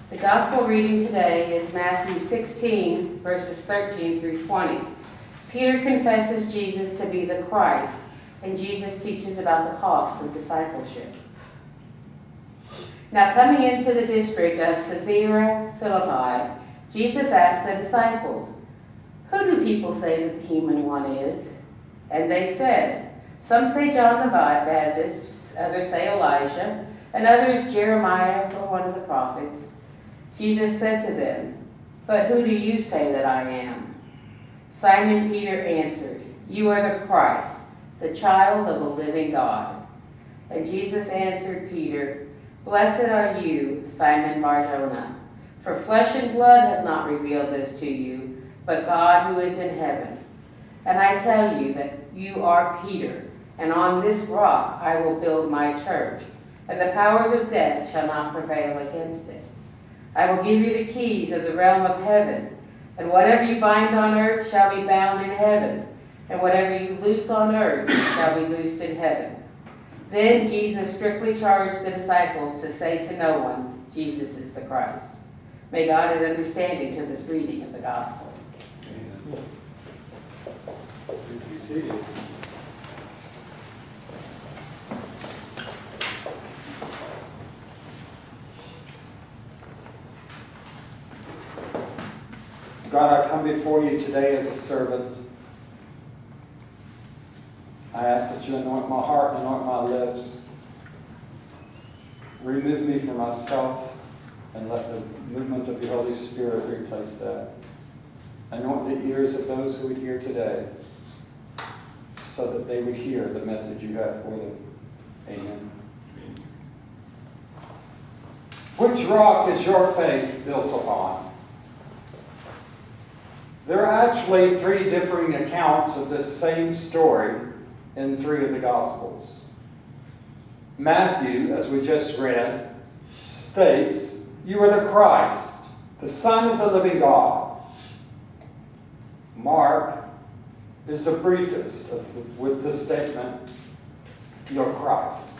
The gospel reading today is Matthew 16, verses 13 through 20. Peter confesses Jesus to be the Christ, and Jesus teaches about the cost of discipleship. Now coming into the district of Caesarea Philippi, Jesus asked the disciples, "Who do people say that the human one is?" And they said, "Some say John the Baptist, others say Elijah, and others Jeremiah or one of the prophets." Jesus said to them, "But who do you say that I am?" Simon Peter answered, "You are the Christ, the child of the living God." And Jesus answered Peter, "Blessed are you, Simon Bar-Jonah, for flesh and blood has not revealed this to you, but God who is in heaven. And I tell you that you are Peter, and on this rock I will build my church, and the powers of death shall not prevail against it. I will give you the keys of the realm of heaven, and whatever you bind on earth shall be bound in heaven, and whatever you loose on earth shall be loosed in heaven." Then Jesus strictly charged the disciples to say to no one, "Jesus is the Christ." May God add understanding to this reading of the gospel. Amen. Please be seated. God, I come before you today as a servant. I ask that you anoint my heart and anoint my lips. Remove me from myself and let the movement of your Holy Spirit replace that. Anoint the ears of those who would hear today so that they would hear the message you have for them. Amen. Which rock is your faith built upon? There are actually three differing accounts of this same story in three of the Gospels. Matthew, as we just read, states, "You are the Christ, the Son of the living God." Mark is the briefest with the statement, "You're Christ."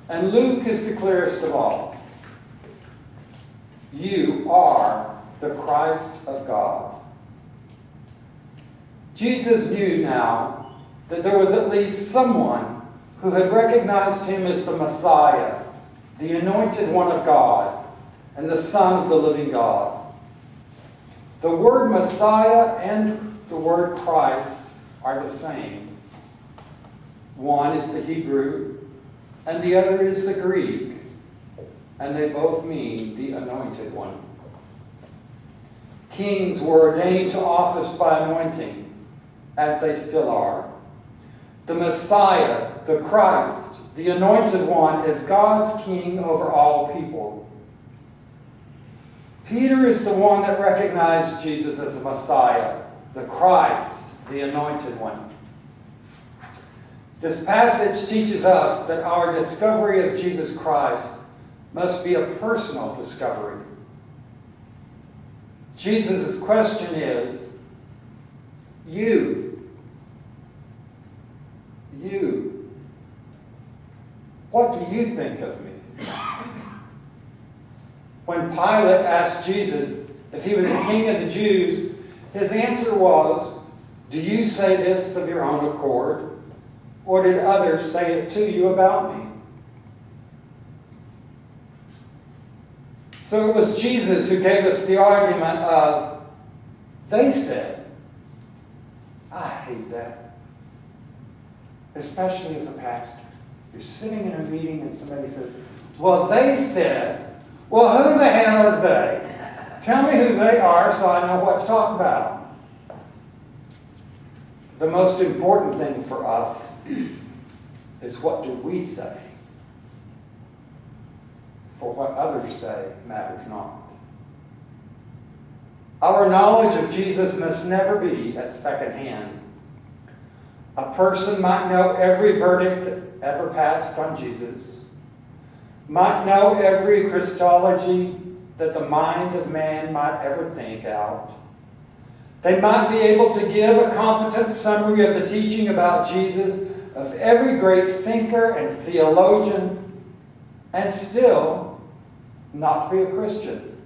And Luke is the clearest of all. "You are the Christ of God." Jesus knew now that there was at least someone who had recognized him as the Messiah, the anointed one of God, and the Son of the living God. The word Messiah and the word Christ are the same. One is the Hebrew, and the other is the Greek, and they both mean the anointed one. Kings were ordained to office by anointing, as they still are. The Messiah, the Christ, the anointed one, is God's king over all people. Peter is the one that recognized Jesus as the Messiah, the Christ, the anointed one. This passage teaches us that our discovery of Jesus Christ must be a personal discovery. Jesus' question is, you, what do you think of me? When Pilate asked Jesus if he was the king of the Jews, his answer was, "Do you say this of your own accord, or did others say it to you about me?" So it was Jesus who gave us the argument of, "They said." I hate that. Especially as a pastor. You're sitting in a meeting and somebody says, "Well, they said." Well, who the hell is they? Tell me who they are so I know what to talk about. The most important thing for us is, what do we say? For what others say matters not. Our knowledge of Jesus must never be at second hand. A person might know every verdict that ever passed on Jesus, might know every Christology that the mind of man might ever think out. They might be able to give a competent summary of the teaching about Jesus of every great thinker and theologian, and still not to be a Christian.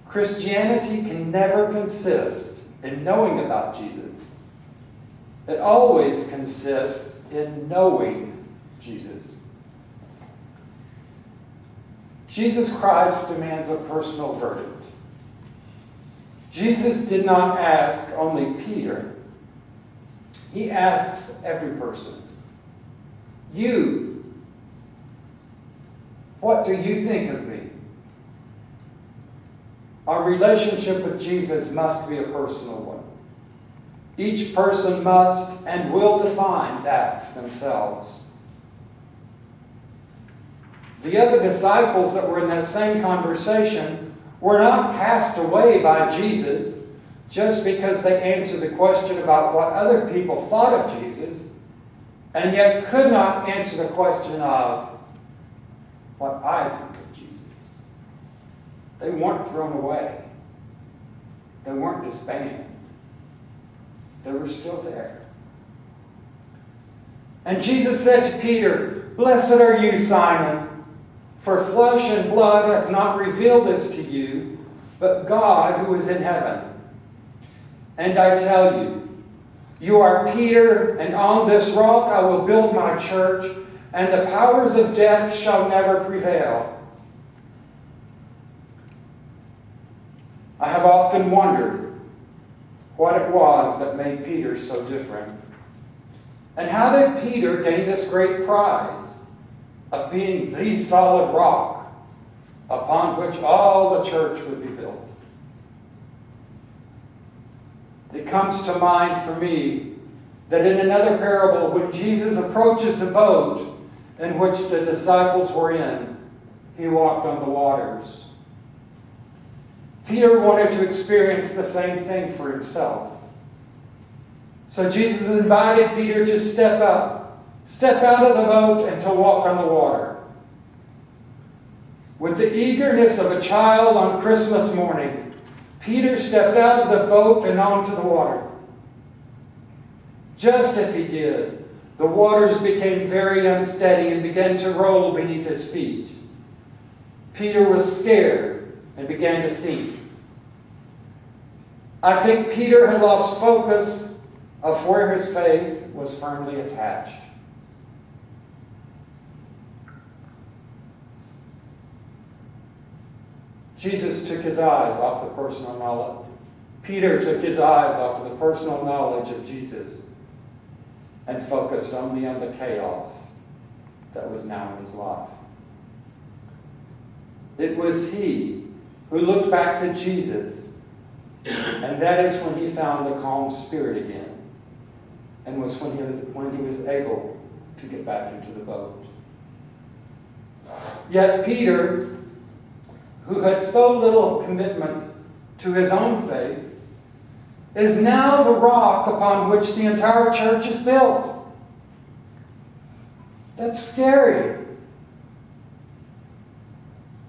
Christianity can never consist in knowing about Jesus. It always consists in knowing Jesus. Jesus Christ demands a personal verdict. Jesus did not ask only Peter. He asks every person. You, what do you think of me? Our relationship with Jesus must be a personal one. Each person must and will define that for themselves. The other disciples that were in that same conversation were not cast away by Jesus just because they answered the question about what other people thought of Jesus, and yet could not answer the question of what I think of Jesus. They weren't thrown away. They weren't disbanded. They were still there. And Jesus said to Peter, "Blessed are you, Simon, for flesh and blood has not revealed this to you, but God who is in heaven. And I tell you, you are Peter, and on this rock I will build my church, and the powers of death shall never prevail." I have often wondered what it was that made Peter so different. And how did Peter gain this great prize of being the solid rock upon which all the church would be built? It comes to mind for me that in another parable, when Jesus approaches the boat in which the disciples were in, he walked on the waters. Peter wanted to experience the same thing for himself. So Jesus invited Peter to step out of the boat and to walk on the water. With the eagerness of a child on Christmas morning, Peter stepped out of the boat and onto the water. Just as he did, the waters became very unsteady and began to roll beneath his feet. Peter was scared and began to sink. I think Peter had lost focus of where his faith was firmly attached. Jesus took his eyes off the personal knowledge. Peter took his eyes off of the personal knowledge of Jesus and focused only on the chaos that was now in his life. It was he who looked back to Jesus, and that is when he found a calm spirit again, and was when he was able to get back into the boat. Yet Peter, who had so little commitment to his own faith, is now the rock upon which the entire church is built. That's scary.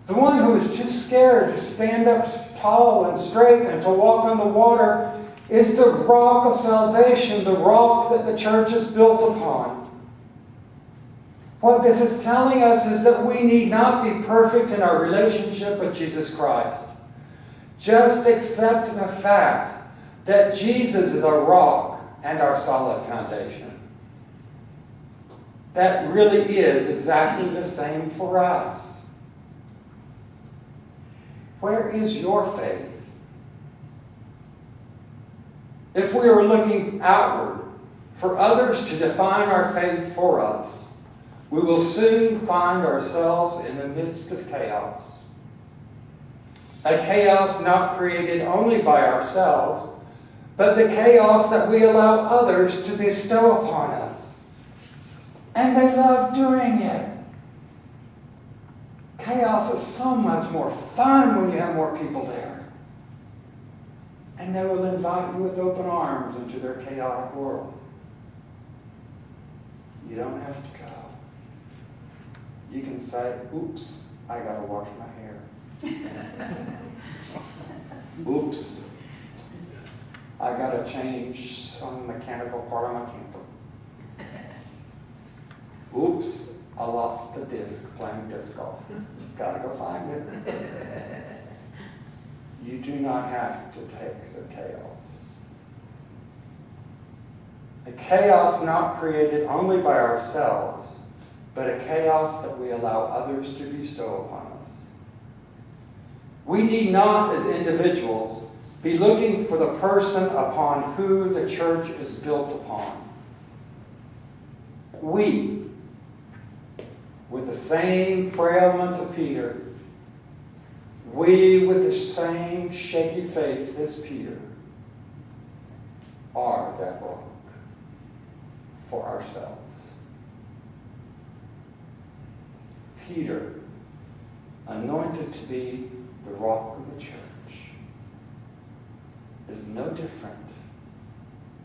The one who is too scared to stand up tall and straight and to walk on the water is the rock of salvation, the rock that the church is built upon. What this is telling us is that we need not be perfect in our relationship with Jesus Christ. Just accept the fact that Jesus is our rock and our solid foundation. That really is exactly the same for us. Where is your faith? If we are looking outward for others to define our faith for us, we will soon find ourselves in the midst of chaos. A chaos not created only by ourselves, but the chaos that we allow others to bestow upon us. And they love doing it. Chaos is so much more fun when you have more people there. And they will invite you with open arms into their chaotic world. You don't have to go. You can say, "Oops, I gotta wash my hair." "Oops, I gotta change some mechanical part of my camper." "Oops, I lost the disc playing disc golf. Gotta go find it. You do not have to take the chaos. A chaos not created only by ourselves, but a chaos that we allow others to bestow upon us. We need not, as individuals, be looking for the person upon who the church is built upon. We, with the same frailment of Peter, we with the same shaky faith as Peter, are that rock for ourselves. Peter, anointed to be the rock of the church, is no different,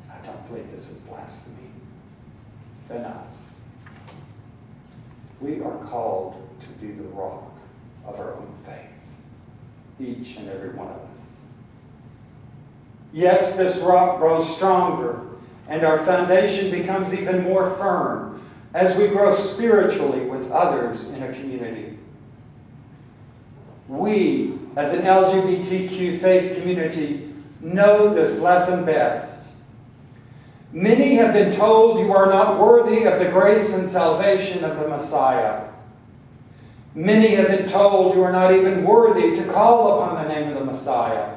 and I don't believe this is blasphemy, than us. We are called to be the rock of our own faith, each and every one of us. Yes, this rock grows stronger, and our foundation becomes even more firm as we grow spiritually with others in a community. We, as an LGBTQ faith community, know this lesson best. Many have been told you are not worthy of the grace and salvation of the Messiah. Many have been told you are not even worthy to call upon the name of the Messiah.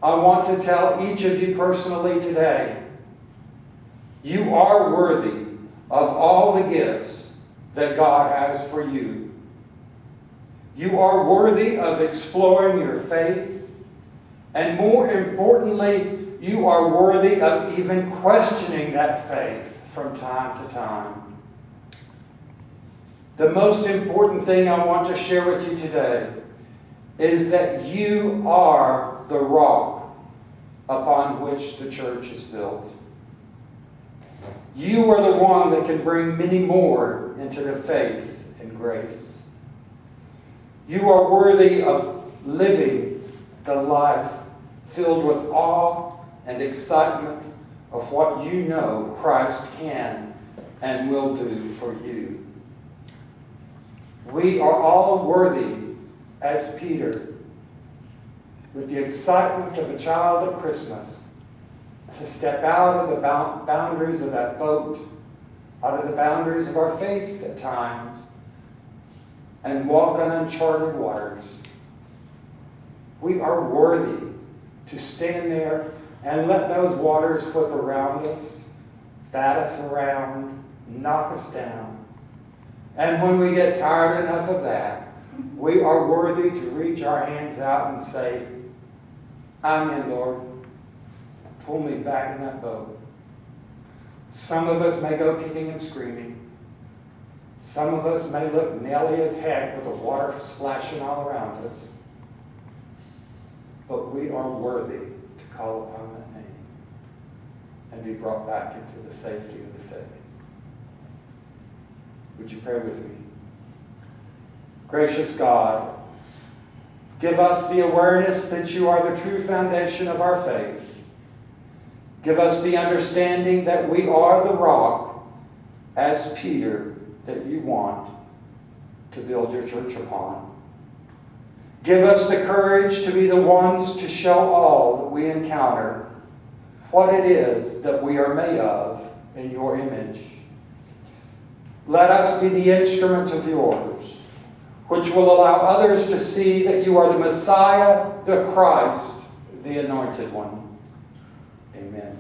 I want to tell each of you personally today, you are worthy of all the gifts that God has for you. You are worthy of exploring your faith, and more importantly, you are worthy of even questioning that faith from time to time. The most important thing I want to share with you today is that you are the rock upon which the church is built. You are the one that can bring many more into the faith and grace. You are worthy of living the life filled with awe and excitement of what you know Christ can and will do for you. We are all worthy, as Peter, with the excitement of a child at Christmas, to step out of the boundaries of that boat, out of the boundaries of our faith at times, and walk on uncharted waters. We are worthy to stand there and let those waters whip around us, bat us around, knock us down. And when we get tired enough of that, we are worthy to reach our hands out and say, I'm in, Lord. Pull me back in that boat. Some of us may go kicking and screaming. Some of us may look naily as heck with the water splashing all around us. But we are worthy to call upon that name and be brought back into the safety of the faith. Would you pray with me? Gracious God, give us the awareness that you are the true foundation of our faith. Give us the understanding that we are the rock, as Peter, that you want to build your church upon. Give us the courage to be the ones to show all that we encounter what it is that we are made of in your image. Let us be the instrument of yours, which will allow others to see that you are the Messiah, the Christ, the Anointed One. Amen.